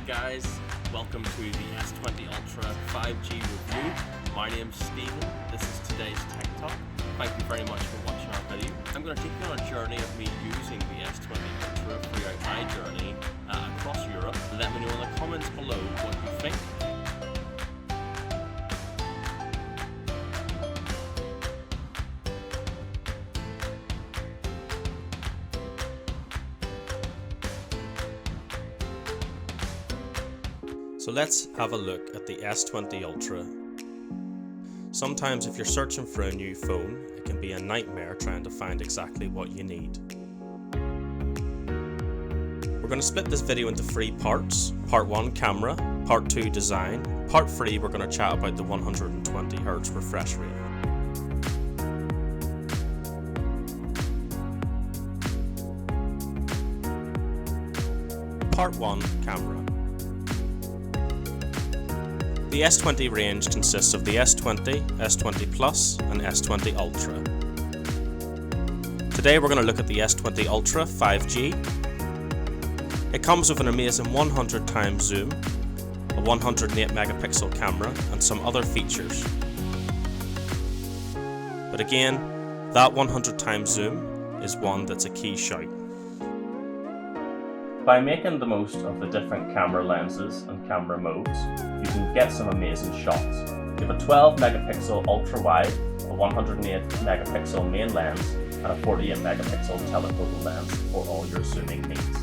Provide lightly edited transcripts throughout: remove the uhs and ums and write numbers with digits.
guys, welcome to the S20 Ultra 5G review. My name's Steven, this is today's Tech Talk. Thank you very much for watching our video. I'm going to take you on a journey of me using the S20 Ultra throughout my journey across Europe. Let me know in the comments below what you think. So let's have a look at the S20 Ultra. Sometimes if you're searching for a new phone, it can be a nightmare trying to find exactly what you need. We're going to split this video into 3 parts. Part 1 camera, Part 2 design, Part 3 we're going to chat about the 120Hz refresh rate. Part 1 camera. The S20 range consists of the S20, S20 Plus and S20 Ultra. Today we're going to look at the S20 Ultra 5G. It comes with an amazing 100x zoom, a 108 megapixel camera and some other features. But again, that 100x zoom is one that's a key shout. By making the most of the different camera lenses and camera modes, you can get some amazing shots. You have a 12 megapixel ultra wide, a 108 megapixel main lens, and a 48 megapixel telephoto lens for all your zooming needs.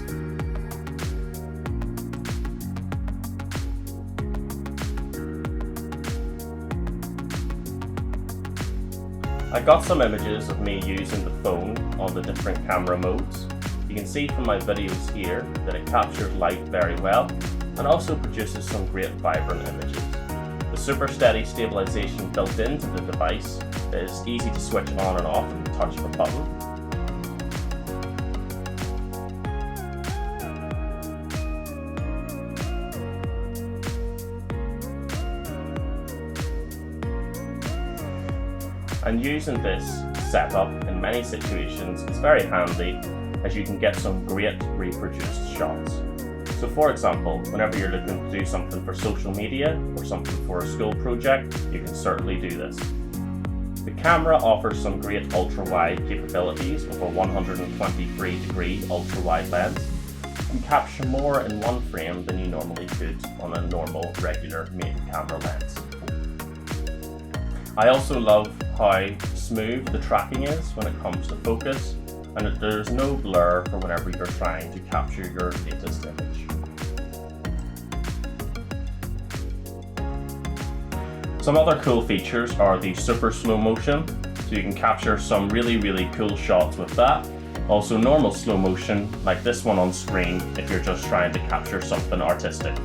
I got some images of me using the phone on the different camera modes. You can see from my videos here that it captures light very well and also produces some great vibrant images. The super steady stabilization built into the device is easy to switch on and off with the touch of a button. And using this setup in many situations is very handy, as you can get some great reproduced shots. So for example, whenever you're looking to do something for social media or something for a school project, you can certainly do this. The camera offers some great ultra-wide capabilities with a 123-degree ultra-wide lens. You can capture more in one frame than you normally could on a normal, regular main camera lens. I also love how smooth the tracking is when it comes to focus, and that there's no blur for whenever you're trying to capture your latest image. Some other cool features are the super slow motion, so you can capture some really cool shots with that. Also normal slow motion, like this one on screen if you're just trying to capture something artistic.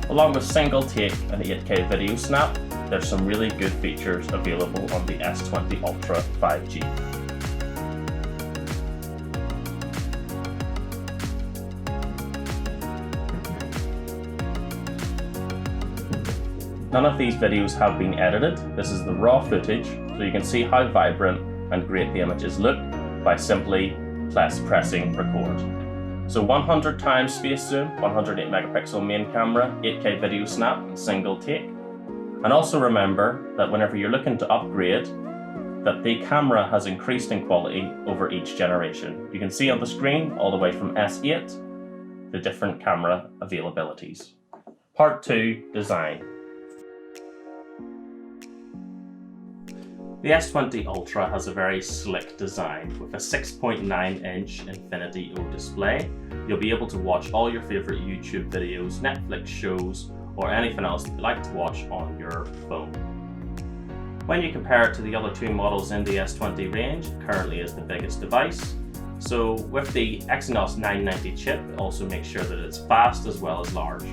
Along with single take and 8K video snap, there's some really good features available on the S20 Ultra 5G. None of these videos have been edited. This is the raw footage, so you can see how vibrant and great the images look by simply pressing record. So 100x space zoom, 108 megapixel main camera, 8K video snap, and single take. And also remember that whenever you're looking to upgrade, that the camera has increased in quality over each generation. You can see on the screen all the way from S8, the different camera availabilities. Part 2, design. The S20 Ultra has a very slick design with a 6.9-inch Infinity O display. You'll be able to watch all your favorite YouTube videos, Netflix shows, or anything else that you like to watch on your phone. When you compare it to the other 2 models in the S20 range, it currently is the biggest device. So with the Exynos 990 chip, it also makes sure that it's fast as well as large.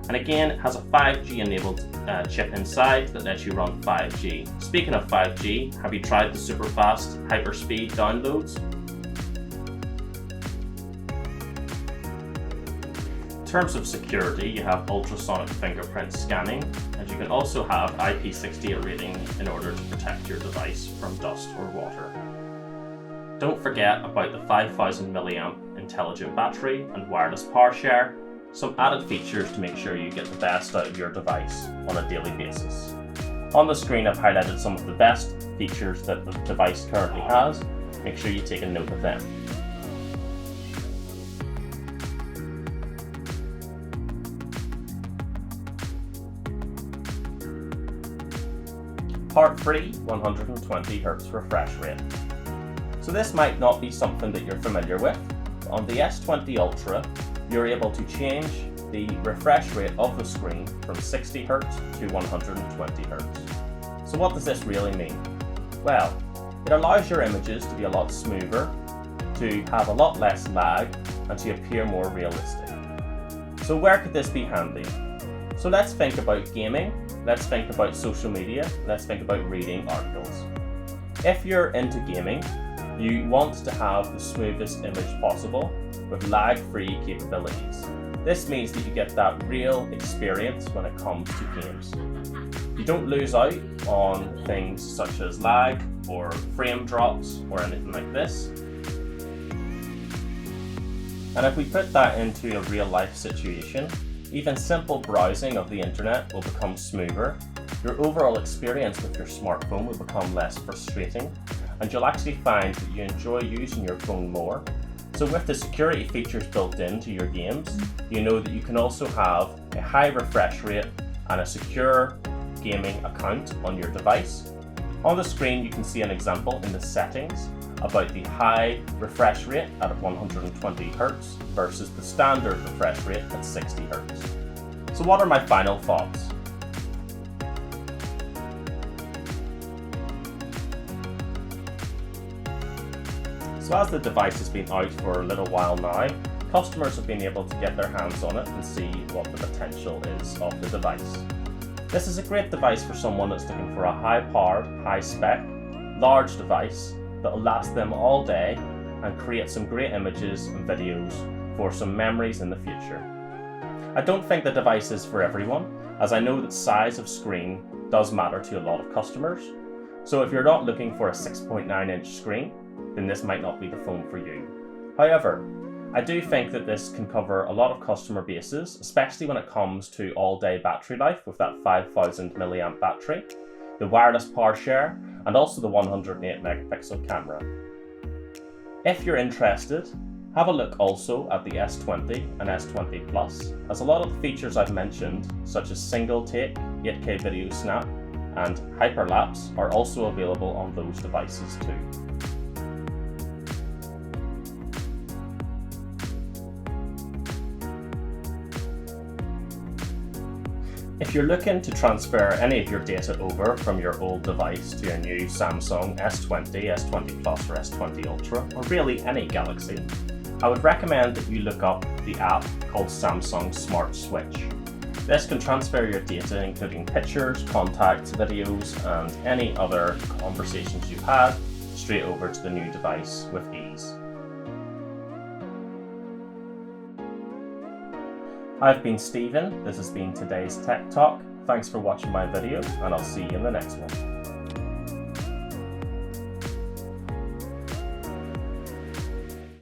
And again, it has a 5G enabled chip inside that lets you run 5G. Speaking of 5G, have you tried the super fast hyperspeed downloads? In terms of security, you have ultrasonic fingerprint scanning, and you can also have IP68 rating in order to protect your device from dust or water. Don't forget about the 5000 mAh intelligent battery and wireless power share. some added features to make sure you get the best out of your device on a daily basis. On the screen I've highlighted some of the best features that the device currently has. Make sure you take a note of them. Part 3, 120 Hz refresh rate. So this might not be something that you're familiar with. On the S20 Ultra, you're able to change the refresh rate of the screen from 60 Hz to 120 Hz. So what does this really mean? Well, it allows your images to be a lot smoother, to have a lot less lag, and to appear more realistic. So where could this be handy? So let's think about gaming, let's think about social media, let's think about reading articles. If you're into gaming, you want to have the smoothest image possible with lag-free capabilities. This means that you get that real experience when it comes to games. You don't lose out on things such as lag or frame drops or anything like this. And if we put that into a real life situation, even simple browsing of the internet will become smoother, your overall experience with your smartphone will become less frustrating, and you'll actually find that you enjoy using your phone more. So with the security features built into your games, you know that you can also have a high refresh rate and a secure gaming account on your device. On the screen you can see an example in the settings about the high refresh rate at 120 Hz versus the standard refresh rate at 60 Hz. So what are my final thoughts? So as the device has been out for a little while now, customers have been able to get their hands on it and see what the potential is of the device. This is a great device for someone that's looking for a high-powered, high-spec, large device that will last them all day and create some great images and videos for some memories in the future. I don't think the device is for everyone, as I know that size of screen does matter to a lot of customers. So if you're not looking for a 6.9-inch screen, then this might not be the phone for you. However, I do think that this can cover a lot of customer bases, especially when it comes to all-day battery life with that 5000 mAh battery, the wireless power share, and also the 108 megapixel camera. If you're interested, have a look also at the S20 and S20 Plus, as a lot of the features I've mentioned, such as single take, 8K video snap, and hyperlapse are also available on those devices too. If you're looking to transfer any of your data over from your old device to your new Samsung S20, S20 Plus or S20 Ultra, or really any Galaxy, I would recommend that you look up the app called Samsung Smart Switch. This can transfer your data, including pictures, contacts, videos, and any other conversations you've had, straight over to the new device with ease. I've been Steven, this has been today's Tech Talk. Thanks for watching my video, and I'll see you in the next one.